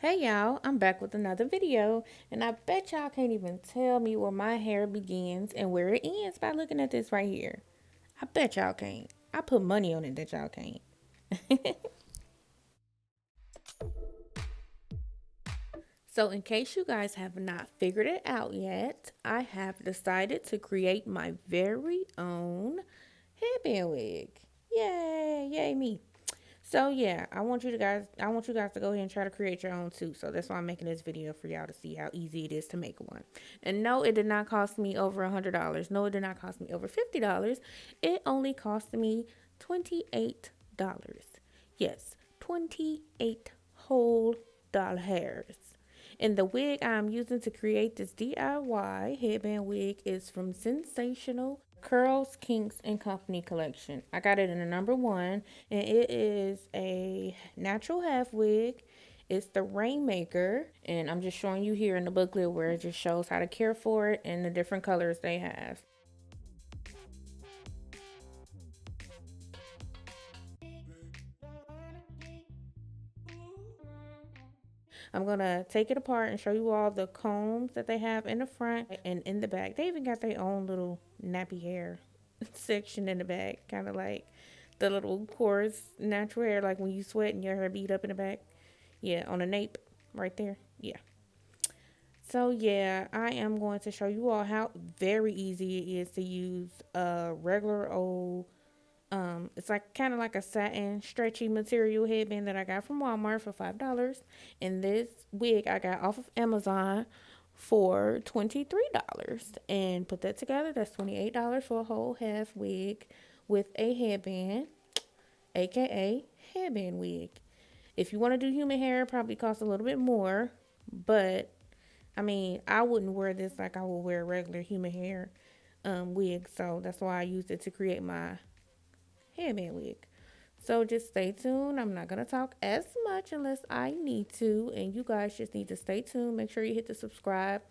Hey y'all, I'm back with another video, and I bet y'all can't even tell me where my hair begins and where it ends by looking at this right here. I bet y'all can't. I put money on it that y'all can't. So, in case you guys have not figured it out yet, I have decided to create my very own headband wig. Yay, yay me. So yeah, I want you guys to go ahead and try to create your own too. So that's why I'm making this video for y'all to see how easy it is to make one. And no, it did not cost me over $100. No, it did not cost me over $50. It only cost me $28. Yes, 28 whole dollars. And the wig I'm using to create this DIY headband wig is from Sensational Curls, Kinks, and Company collection. I got it in a number one, and it is a natural half wig. It's the Rainmaker, and I'm just showing you here in the booklet where it just shows how to care for it and the different colors they have. I'm gonna take it apart and show you all the combs that they have in the front and in the back. They even got their own little nappy hair section in the back, kind of like the little coarse natural hair, like when you sweat and your hair beat up in the back. Yeah, on a nape right there. Yeah. So yeah, I am going to show you all how very easy it is to use a regular old it's like kind of like a satin stretchy material headband that I got from Walmart for $5. And this wig I got off of Amazon for $23. And put that together, that's $28 for a whole half wig with a headband, aka headband wig. If you want to do human hair, it probably costs a little bit more, but I mean, I wouldn't wear this like I would wear regular human hair wig, so that's why I used it to create my headband wig. So just stay tuned. I'm not going to talk as much unless I need to. And you guys just need to stay tuned. Make sure you hit the subscribe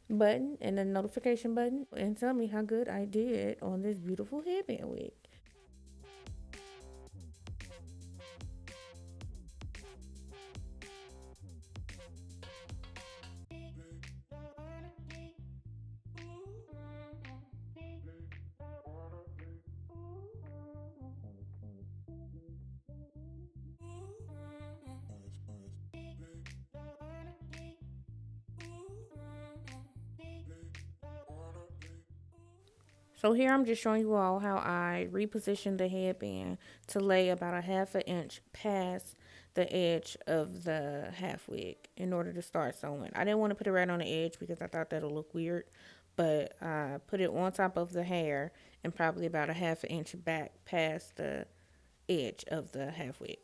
button and the notification button and tell me how good I did on this beautiful headband wig. So here I'm just showing you all how I repositioned the headband to lay about a half an inch past the edge of the half wig in order to start sewing. I didn't want to put it right on the edge because I thought that'll look weird, but I put it on top of the hair and probably about a half an inch back past the edge of the half wig.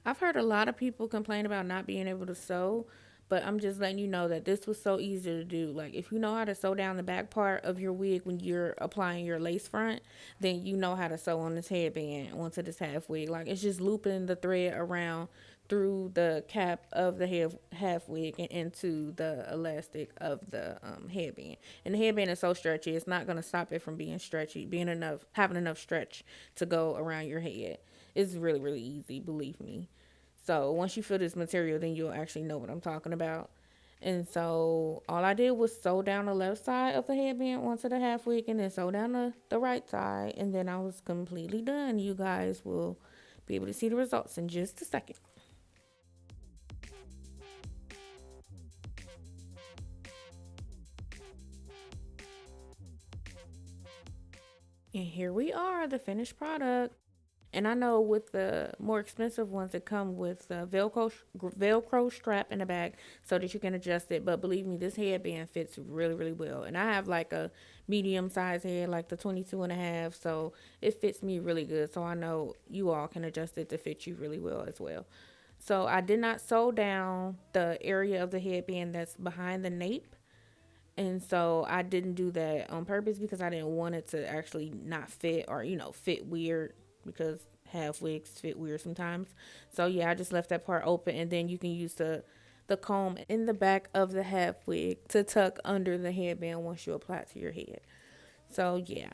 I've heard a lot of people complain about not being able to sew, but I'm just letting you know that this was so easy to do. Like, if you know how to sew down the back part of your wig when you're applying your lace front, then you know how to sew on this headband onto this half wig. Like, it's just looping the thread around through the cap of the half wig and into the elastic of the headband. And the headband is so stretchy, it's not gonna stop it from being stretchy, being enough, having enough stretch to go around your head. It's really really easy, believe me. So once you feel this material, then you'll actually know what I'm talking about. And so all I did was sew down the left side of the headband onto the half wig and then sew down the right side. And then I was completely done. You guys will be able to see the results in just a second. And here we are, the finished product. And I know with the more expensive ones that come with the Velcro strap in the back so that you can adjust it. But believe me, this headband fits really, really well. And I have like a medium size head, like the 22 and a half. So it fits me really good. So I know you all can adjust it to fit you really well as well. So I did not sew down the area of the headband that's behind the nape, and so I didn't do that on purpose because I didn't want it to actually not fit or, fit weird because half wigs fit weird sometimes. So yeah, I just left that part open and then you can use the comb in the back of the half wig to tuck under the headband once you apply it to your head. So yeah.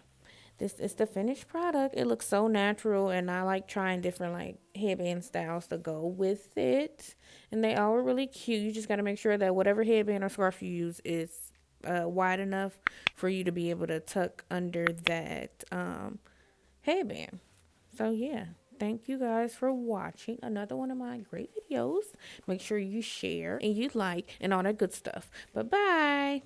This is the finished product. It looks so natural, and I like trying different like headband styles to go with it. And they all are really cute. You just got to make sure that whatever headband or scarf you use is wide enough for you to be able to tuck under that headband. So yeah, thank you guys for watching another one of my great videos. Make sure you share and you like and all that good stuff. Bye bye.